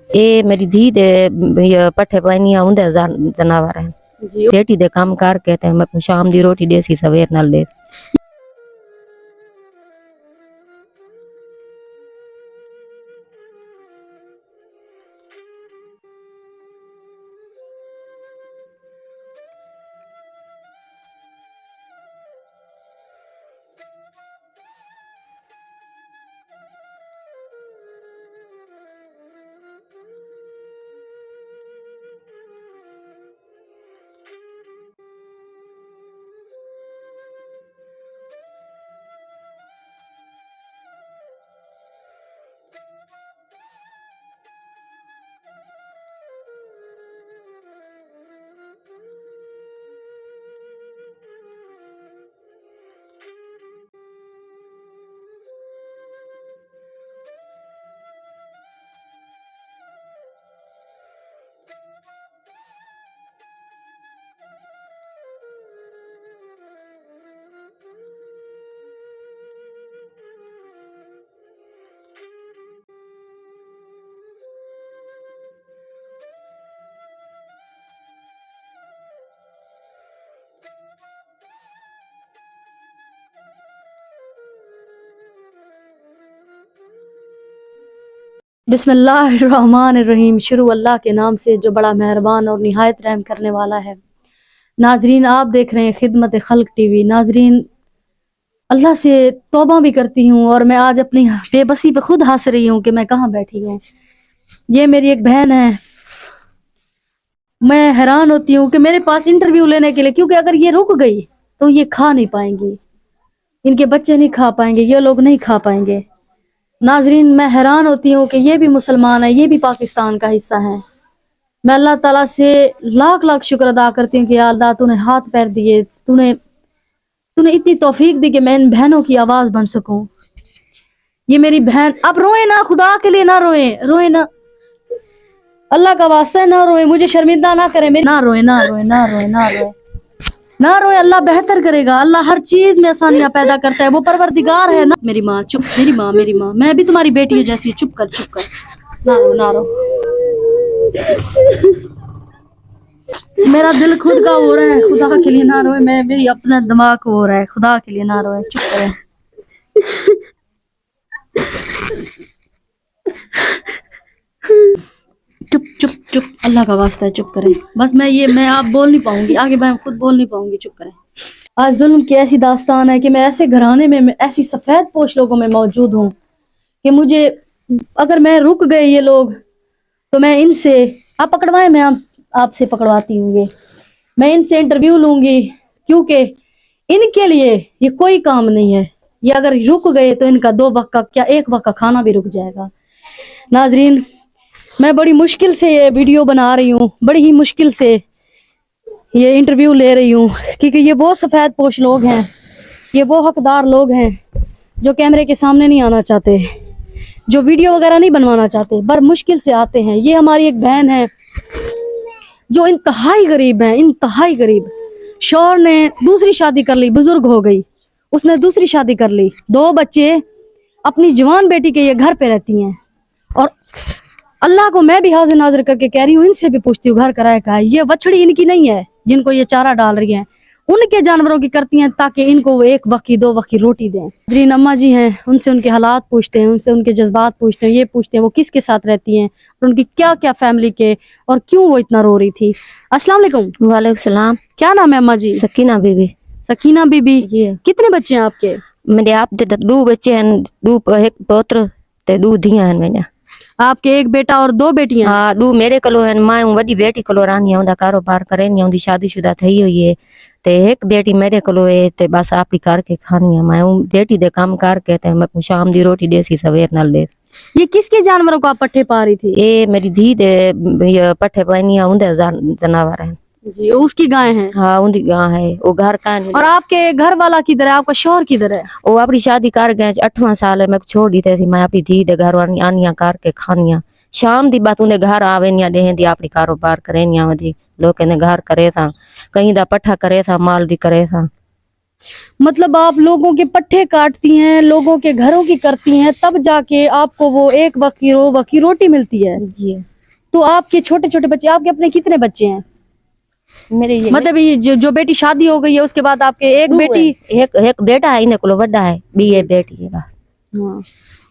ਇਹ ਮੇਰੀ ਧੀ ਦੇ ਪੱਠੇ ਪਾਈਆਂ ਹੁੰਦੇ ਜਨਾਵਰ ਹਨ جی بیٹی دے کام کر کے تے میں شام دی روٹی دے سی سویر نال دے بسم اللہ الرحمن الرحیم، شروع اللہ کے نام سے جو بڑا مہربان اور نہایت رحم کرنے والا ہے۔ ناظرین، آپ دیکھ رہے ہیں خدمت خلق ٹی وی۔ ناظرین، اللہ سے توبہ بھی کرتی ہوں اور میں آج اپنی بے بسی پہ خود ہنس رہی ہوں کہ میں کہاں بیٹھی ہوں۔ یہ میری ایک بہن ہے، میں حیران ہوتی ہوں کہ میرے پاس انٹرویو لینے کے لیے، کیونکہ اگر یہ رک گئی تو یہ کھا نہیں پائیں گی، ان کے بچے نہیں کھا پائیں گے، یہ لوگ نہیں کھا پائیں گے۔ ناظرین، میں حیران ہوتی ہوں کہ یہ بھی مسلمان ہے، یہ بھی پاکستان کا حصہ ہے۔ میں اللہ تعالیٰ سے لاکھ لاکھ شکر ادا کرتی ہوں کہ یا اللہ تو نے ہاتھ پیر دیے، تو نے اتنی توفیق دی کہ میں ان بہنوں کی آواز بن سکوں۔ یہ میری بہن، اب روئیں نہ، خدا کے لیے نہ روئیں، روئیں نہ، اللہ کا واسطہ ہے، نہ روئیں، مجھے شرمندہ نہ کریں، نہ روئیں نہ روئیں نہ روئیں نہ روئیں نہ روئے، اللہ بہتر کرے گا، اللہ ہر چیز میں آسانیاں پیدا کرتا ہے، وہ پروردگار ہے نا۔ میری ماں چپ، میری ماں، میں بھی تمہاری بیٹی ہوں جیسی، چپ کر نہ رو نہ رو۔ میرا دل خود کا ہو رہا ہے، خدا کے لیے نہ روئے، میری اپنا دماغ ہو رہا ہے، خدا کے لیے نہ روئے، چپ کریں۔ چپ چپ چپ، اللہ کا واسطہ ہے، چپ کریں، بس میں آپ بول نہیں پاؤں گی آگے، میں خود بول نہیں پاؤں گی، چپ کریں۔ آج ظلم کی ایسی داستان ہے کہ میں ایسے گھرانے میں ایسی سفید پوش لوگوں میں موجود ہوں کہ مجھے، اگر میں رک گئے یہ لوگ تو میں ان سے، آپ پکڑوائیں، میں آپ سے پکڑواتی ہوں، میں ان سے انٹرویو لوں گی، کیونکہ ان کے لیے یہ کوئی کام نہیں ہے، یہ اگر رک گئے تو ان کا 2 وقت کا کیا 1 وقت کا کھانا بھی رک جائے گا۔ ناظرین، میں بڑی مشکل سے یہ ویڈیو بنا رہی ہوں، بڑی ہی مشکل سے یہ انٹرویو لے رہی ہوں، کیونکہ یہ وہ سفید پوش لوگ ہیں، یہ وہ حقدار لوگ ہیں جو کیمرے کے سامنے نہیں آنا چاہتے، جو ویڈیو وغیرہ نہیں بنوانا چاہتے، بڑا مشکل سے آتے ہیں۔ یہ ہماری ایک بہن ہے جو انتہائی غریب ہے، انتہائی غریب، شوہر نے دوسری شادی کر لی، بزرگ ہو گئی، اس نے دوسری شادی کر لی، 2 بچے، اپنی جوان بیٹی کے یہ گھر پہ رہتی ہیں، اور اللہ کو میں بھی حاضر ناظر کر کے کہہ رہی ہوں، ان سے بھی پوچھتی ہوں گھر کرائے کا ہے، یہ بچڑی ان کی نہیں ہے جن کو یہ چارہ ڈال رہی ہیں، ان کے جانوروں کی کرتی ہیں تاکہ ان کو وہ 1 وقت کی 2 وقت کی روٹی دیں۔ درین اماں جی ہیں، ان سے ان کے حالات پوچھتے ہیں، ان سے ان کے جذبات پوچھتے ہیں، یہ پوچھتے ہیں وہ کس کے ساتھ رہتی ہیں اور ان کی کیا کیا فیملی کے، اور کیوں وہ اتنا رو رہی تھی۔ السلام علیکم۔ وعلیکم السلام۔ کیا نام ہے اماں جی؟ سکینہ بی بی۔ سکینہ بی بی، جی، کتنے بچے ہیں آپ کے؟ میرے آپ دے 2 بچے ہیں، 1 پوتر تے 2 دھیاں ہیں میرے۔ آپ کے 1 بیٹا اور 2 بیٹیاں؟ ہاں، 2 میرے کلو ہیں، میں وڈی بیٹی کلو رہنی ہوں، کاروبار کرنی ہوں، شادی شدہ تھی ہوئی ہے، تے 1 بیٹی میرے کلو ہے، تے بس آپ ہی کر کے کھانی ہے، میں بیٹی دے کام کر کے تے میں شام دی روٹی دے سی سویر نال دے۔ یہ کس کے جانوروں کو آپ پٹھے پا رہی تھی؟ اے میری دھی دے پٹھے پائنیاں ہوندے جانور ہیں جی، اس کی گائے ہیں؟ ہاں، ان دی گاں ہے، وہ گھر کا ہے۔ اور آپ کے گھر والا کدھر ہے؟ آپ کا شوہر کدھر ہے؟ وہ اپنی شادی کر گئے، 8واں سال ہے، میں چھوڑ دی تے میں اپنی دھی دے گھر آنیاں کر کے کھانیاں، شام دی بات انہیں گھر آوینیاں دہیں دی اپنی کاروبار کرینیاں ودی، لوگ نے گھر کرے تھا، کہیں دا پٹھا کرے تھا، مال دی کرے تھا۔ मतलब आप लोगों के पट्टे काटती हैं, लोगों के घरों की करती हैं, तब जाके आपको वो एक वक्त की 2 वक्त की रोटी मिलती है। जी तो आपके छोटे छोटे बच्चे, आपके अपने कितने बच्चे हैं? मेरे ये मतलब ये जो बेटी शादी हो गई है उसके बाद आपके एक बेटी? एक एक बेटा है, इन्हें को बड़ा है, बी ये बेटी है बस। हाँ।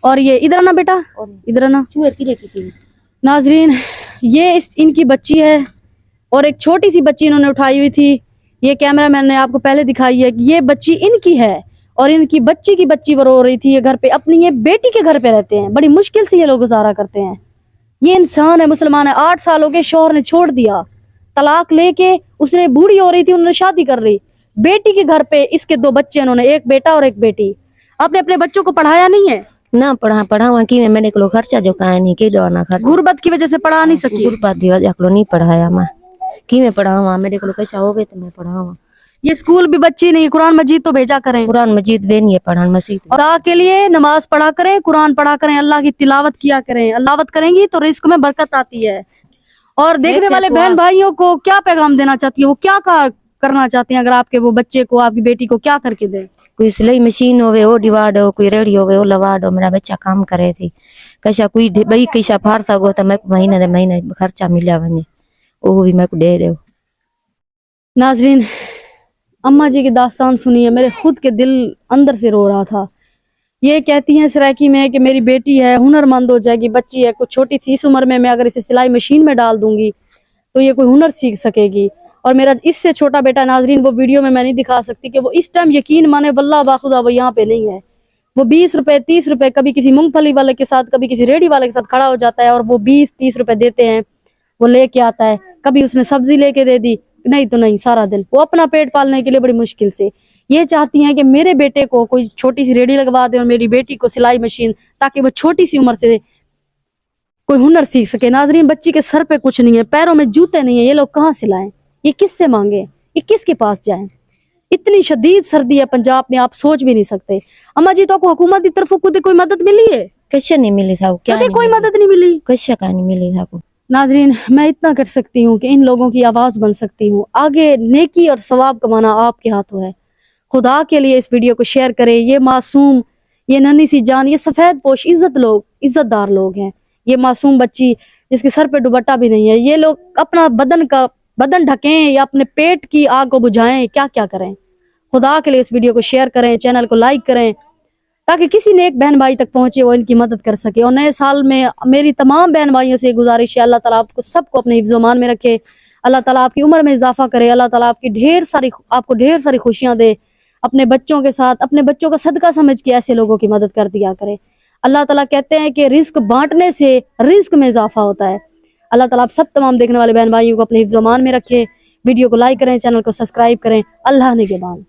और ये इधर आना बेटा, इधर आना। नाजरीन, ये इनकी बच्ची है और एक छोटी सी बच्ची इन्होंने उठाई हुई थी। ये कैमरा मैन ने आपको पहले दिखाई है कि ये बच्ची इनकी है और इनकी बच्ची की बच्ची रो रही थी। ये घर पे अपनी ये बेटी के घर पे रहते हैं, बड़ी मुश्किल से ये लोग गुजारा करते हैं। ये इंसान है, मुसलमान है, 8 साल हो गए, शौहर ने छोड़ दिया, तलाक लेके उसने बूढ़ी हो रही थी, उन्होंने शादी कर ली, बेटी के घर पे इसके 2 बच्चे, उन्होंने एक बेटा और एक बेटी। आपने अपने बच्चों को पढ़ाया नहीं है? ना पढ़ा वहाँ की मैंने को खर्चा जो का नहीं के जो ना खर्चा गुर्बत की वजह से पढ़ा नहीं सकी? गुरबात दी वजह को नहीं पढ़ाया मैं, कि मैं पढ़ावा, मेरे को कैसा हो गए तो मैं पढ़ावा। ये स्कूल भी बच्ची नहीं, कुरान मजीद तो भेजा करें। कुरान मजीद भी नहीं है पढ़ान मसीद। खुदा के लिए नमाज पढ़ा करें, कुरान पढ़ा करें, अल्लाह की तिलावत किया करें। अल्लावत करेंगी तो रिस्क में बरकत आती है। और देखने वाले बहन भाइयों को क्या पैगाम देना चाहती है, वो क्या करना चाहते हैं अगर आपके वो बच्चे को, आपकी बेटी को क्या करके दे? कोई सिलाई मशीन होवे वो दिवा दो, कोई रेडी होवे वो लगा दो, मेरा बच्चा काम करे थी कैसा कोई भाई कैसा फार सको तो मैं महीने दे महीने खर्चा मिला वने वो भी मैं को दे दो। नाजरीन, अम्मा जी की दास्तान सुनिए, मेरे खुद के दिल अंदर से रो रहा था। ये कहती हैं सराइकी में कि मेरी बेटी है, हुनरमंद हो जाएगी, बच्ची है कुछ छोटी सी, इस उम्र में मैं अगर इसे सिलाई मशीन में डाल दूंगी तो ये कोई हुनर सीख सकेगी। और मेरा इससे छोटा बेटा, नाजरीन वो वीडियो में मैं नहीं दिखा सकती कि वो इस टाइम यकीन माने वल्लाह बाखुदा वो यहाँ पे नहीं है। वो 20 रुपए 30 रुपए कभी किसी मूंगफली वाले के साथ, कभी किसी रेडी वाले के साथ खड़ा हो जाता है और वो 20-30 रुपए देते हैं, वो लेके आता है। कभी उसने सब्जी लेके दे दी, नहीं तो नहीं, सारा दिन वो अपना पेट पालने के लिए बड़ी मुश्किल से। ये चाहती हैं कि मेरे बेटे को कोई छोटी सी रेडी लगवा दे और मेरी बेटी को सिलाई मशीन, ताकि वो छोटी सी उम्र से कोई हुनर सीख सके। नाजरीन, बच्ची के सर पे कुछ नहीं है, पैरों में जूते नहीं है, ये लोग कहाँ से लाएं? ये किससे मांगे? ये किसके पास जाएं? इतनी शदीद सर्दी है पंजाब में, आप सोच भी नहीं सकते। अम्मा जी, तो आपको हुकूमत की तरफ कोई मदद मिली है? कैसे नहीं मिली था क्या? कोई मदद नहीं मिली, कैसे का नहीं मिली था। नाजरीन, मैं इतना कर सकती हूँ कि इन लोगों की आवाज बन सकती हूँ। आगे नेकी और सवाब कमाना आपके हाथों है। खुदा के लिए इस वीडियो को शेयर करें। ये मासूम, ये नन्ही सी जान, ये सफेद पोश इज्जतदार लोग हैं। ये मासूम बच्ची जिसके सर पे दुपट्टा भी नहीं है, ये लोग अपना बदन ढकें या अपने पेट की आग को बुझाएं, क्या क्या करें? खुदा के लिए इस वीडियो को शेयर करें, चैनल को लाइक करें, ताकि किसी ने एक बहन भाई तक पहुंचे, वो इनकी मदद कर सके। और नए साल में मेरी तमाम बहन भाइयों से गुजारिश है, अल्लाह ताला आपको सबको अपने हिफ्ज़-ओ-मान में रखे, अल्लाह ताला आपकी उम्र में इजाफा करे, अल्लाह ताला आपको ढेर सारी खुशियां दे। अपने बच्चों के साथ, अपने बच्चों का सदका समझ के ऐसे लोगों की मदद कर दिया करे। अल्लाह ताला कहते हैं कि रिस्क बांटने से रिस्क में इजाफा होता है। अल्लाह ताला आप सब तमाम देखने वाले बहन भाइयों को अपने हिफ्ज़-ओ-मान में रखे। वीडियो को लाइक करें, चैनल को सब्सक्राइब करें। अल्लाह निगहबान।